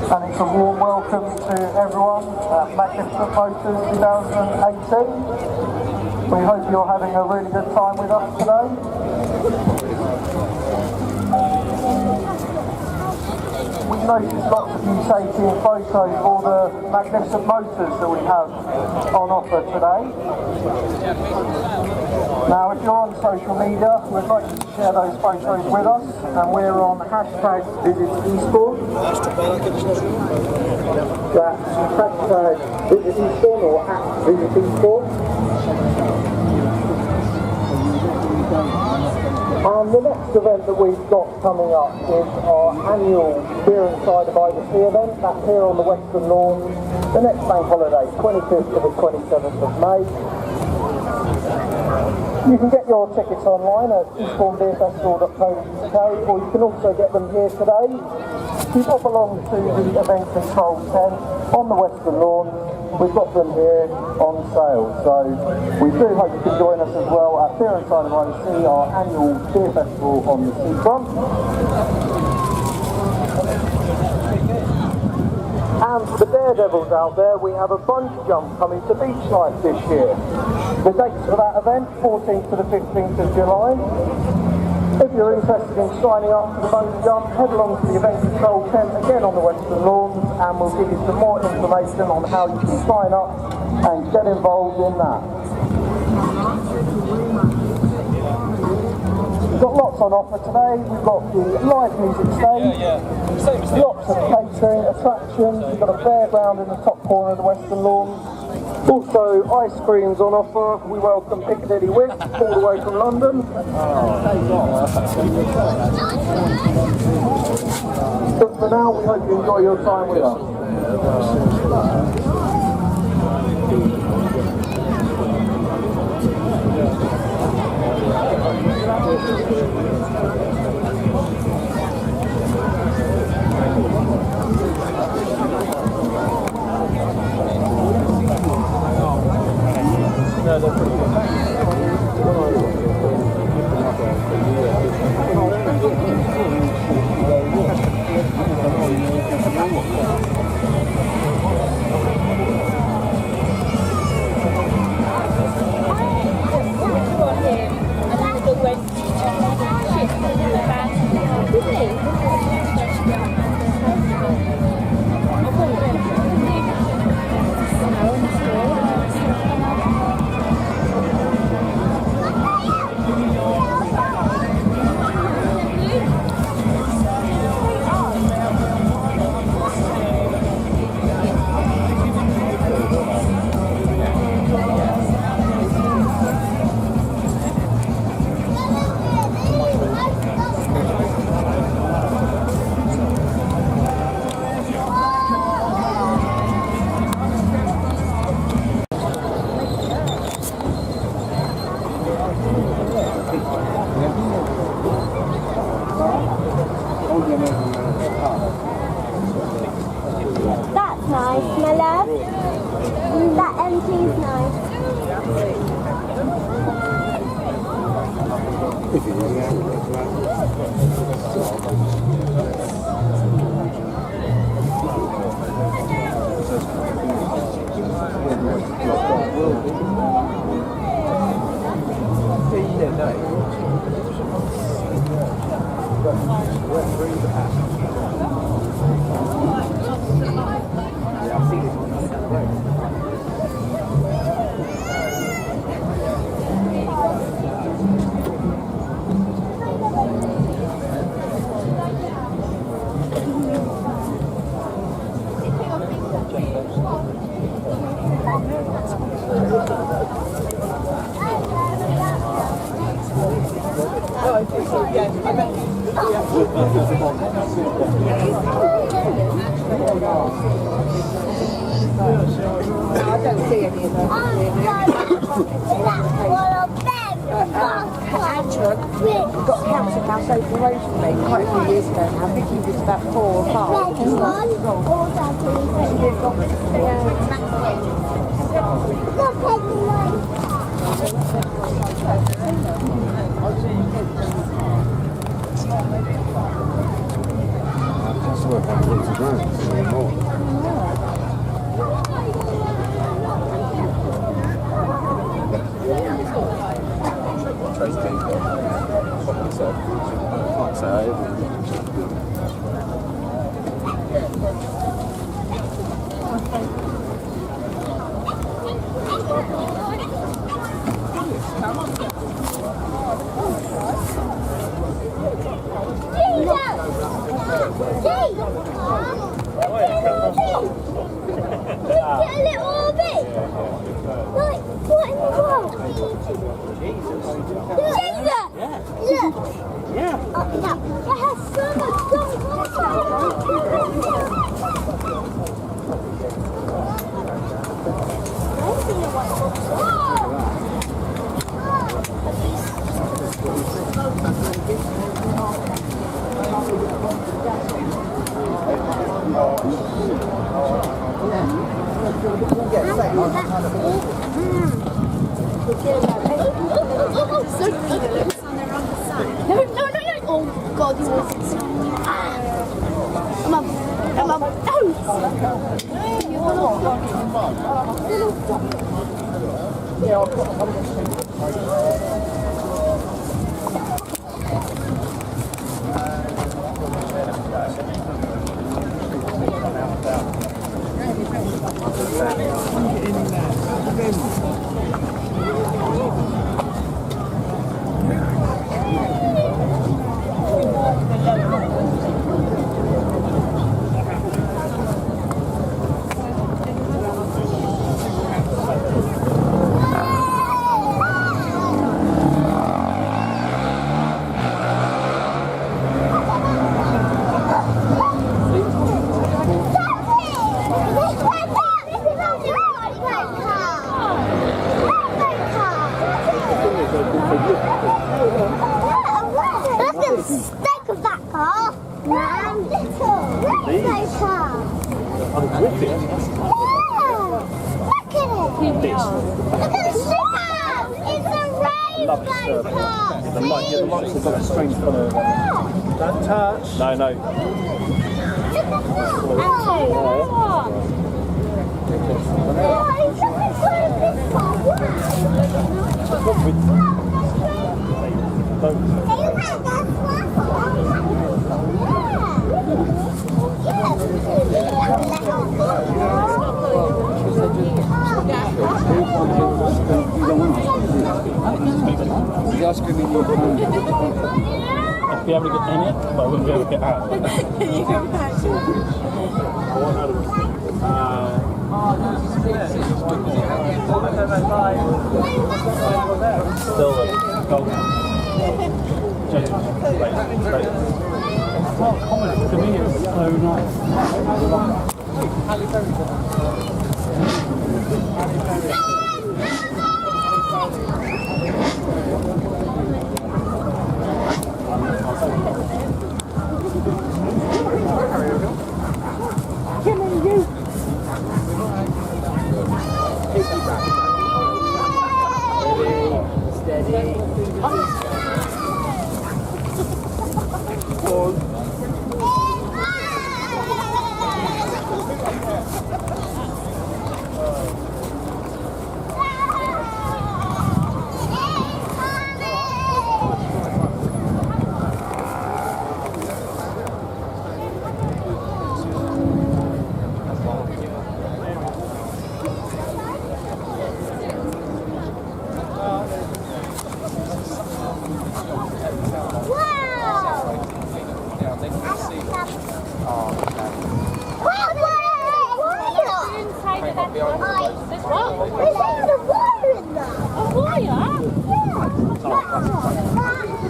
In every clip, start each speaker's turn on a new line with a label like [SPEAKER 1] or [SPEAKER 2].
[SPEAKER 1] and it's a warm welcome to everyone at Magnificent Motors 2018. We hope you're having a really good time with us today. We've noticed lots of you taking photos for the magnificent motors that we have on offer today. Now, if you're on social media, we'd like you to share those photos with us, and we're on hashtag Visit Eastbourne. That's hashtag Visit Eastbourne or @Visit Eastbourne. The next event that we've got coming up is our annual Beer and Cider by the Sea event. That's here on the Western Lawn, the next bank holiday, 25th to the 27th of May. You can get your tickets online at eastbournebeerfestival.co.uk, or you can also get them here today. You pop along to the event control tent on the Western Lawn. We've got them here on sale, so we do hope you can join us as well at Beer and Cider by the Sea, our annual beer festival on the seafront. And for the daredevils out there, we have a bungee jump coming to Beach Life this year. The dates for that event, 14th to the 15th of July. If you're interested in signing up for the bungee jump, head along to the event control tent again on the Western Lawns, and we'll give you some more information on how you can sign up and get involved in that. We've got lots on offer today. We've got the live music stage, lots of catering, attractions. We've got a fairground in the top corner of the Western Lawns. Also, ice creams on offer. We welcome Piccadilly Whip all the way from London. But for now, we hope you enjoy your time with us. No, they're pretty good.
[SPEAKER 2] That's nice, my love. That empty's nice.
[SPEAKER 3] I don't see any of those. Angela got a council house over the road from me quite a few years ago now. I think he was about 4 or 5.
[SPEAKER 4] worth like 40 grand or more.
[SPEAKER 5] If we haven't got in it, but I wouldn't be able to get out. Still a goal. Comedy, to me it's so nice.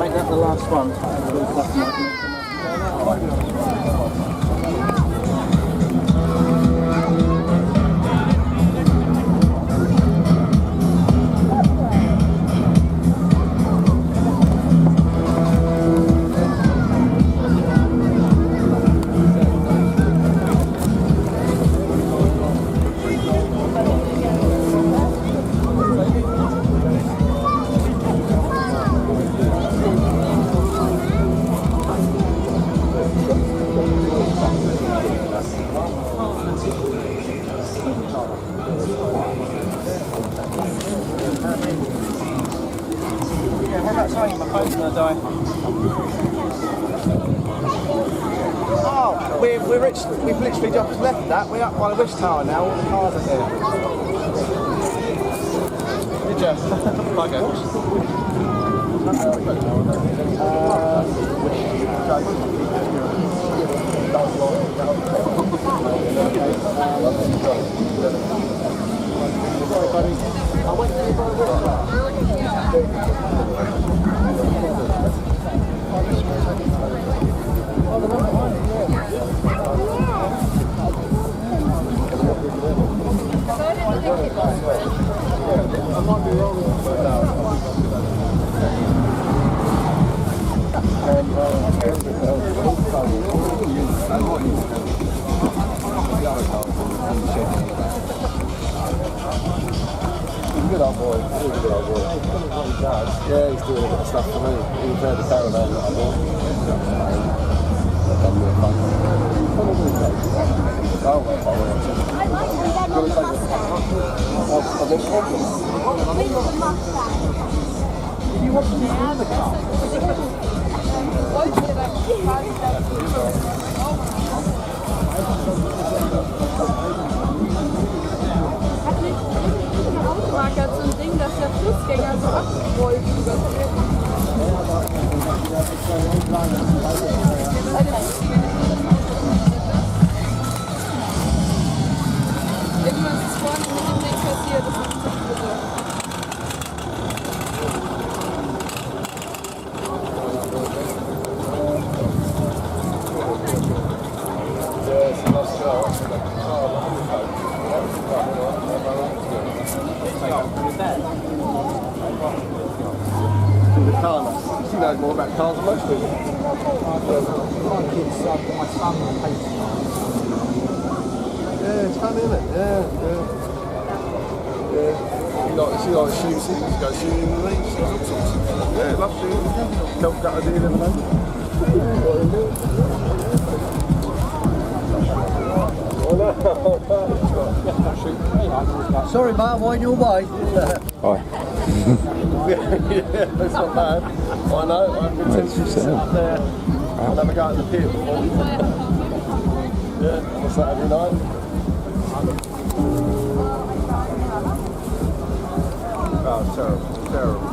[SPEAKER 1] Make that the last one.
[SPEAKER 5] gonna die.
[SPEAKER 6] Oh, we've literally just left that. We're up by the Wish Tower now. All the cars are here. Did you? Okay.
[SPEAKER 4] Good old boy, he's a good old boy. Yeah, he's doing a bit of stuff for me. He repaired the caravan that I bought. Done me a fun.
[SPEAKER 2] I like them better than the Mustang. With the Mustang.
[SPEAKER 5] You want to see the car?
[SPEAKER 7] Marc hat so ein Ding, dass der Fußgänger so abrollt. Irgendwas ist vorne mit dem Ding passiert, das ist nicht bitte.
[SPEAKER 4] The car, she knows more about cars than most people.
[SPEAKER 5] My kids, I've got my son on paper.
[SPEAKER 4] Yeah, it's fun, isn't it? Yeah. She likes shooting, she goes shooting in the league, she does all sorts. Yeah, loves shooting. Don't got a deal in the
[SPEAKER 5] Sorry, mate, I'm on your way.
[SPEAKER 4] Yeah, that's not bad. I know, I've been tempted to sit up there and have a go at the pier before. Yeah, on a Saturday night. Oh, it's terrible, terrible.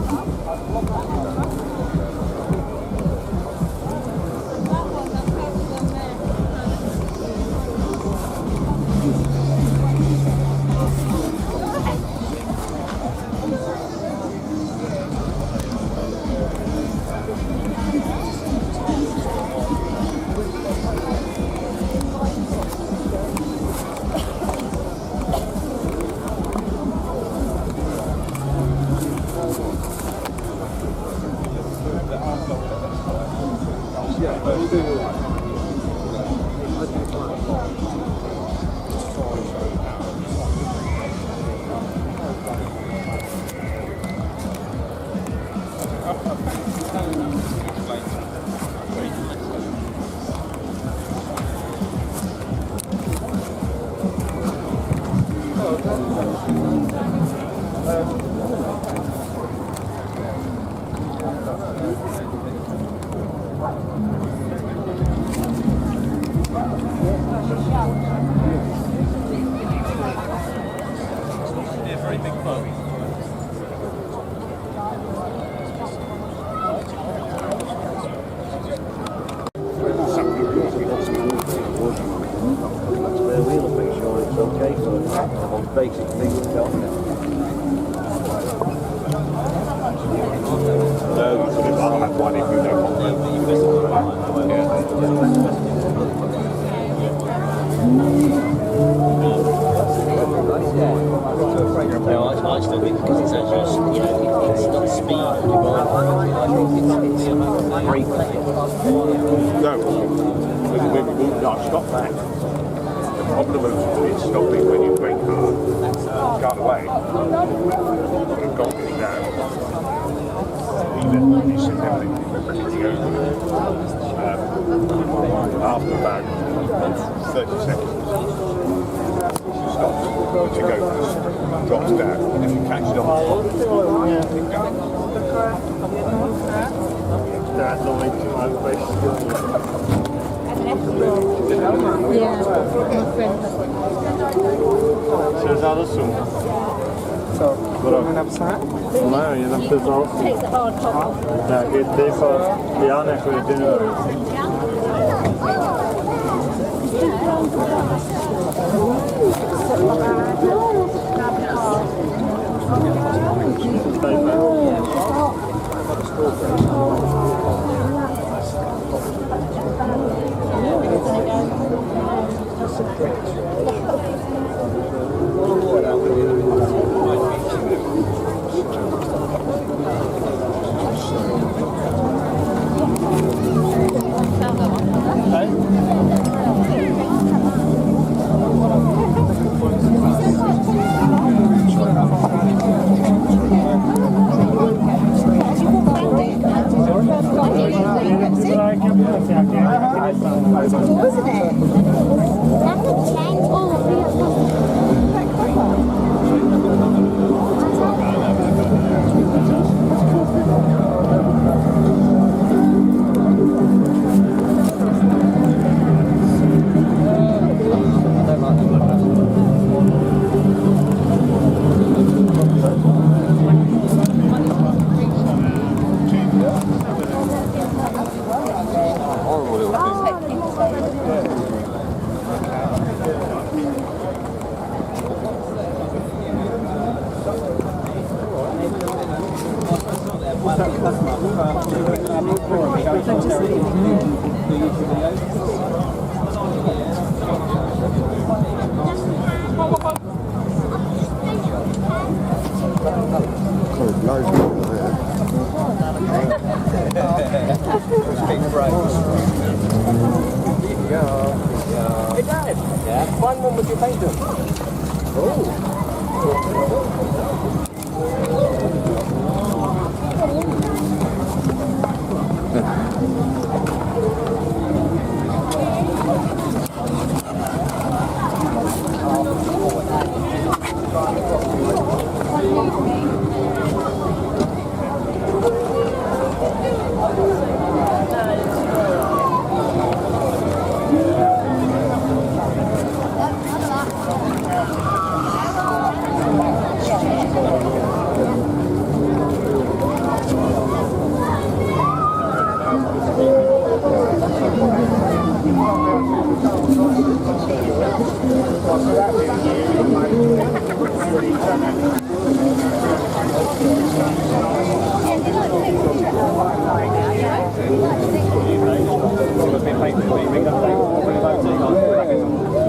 [SPEAKER 1] Basic things to help them.
[SPEAKER 8] I'll have one if you don't want
[SPEAKER 9] No, I still think because it's actually, you know, it's not speed. I think it's brake.
[SPEAKER 8] No, I've stopped that. The problem of it stopping when you brake hard, got away, would have got me down. Even you said everything, after about 30 seconds, she stops, she goes, drops down, and if you catch it on the spot, keep going.
[SPEAKER 5] That noise to my place.
[SPEAKER 7] Yeah, my friend.
[SPEAKER 5] Ser zalısın. Bırak. Olay ya da ser zalısın.
[SPEAKER 2] Take the hard top off.
[SPEAKER 5] Ya gitti for yani koyduğunu.
[SPEAKER 2] Wasn't it? That could change all of
[SPEAKER 6] Hey Dad, find one with your paint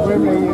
[SPEAKER 1] Really,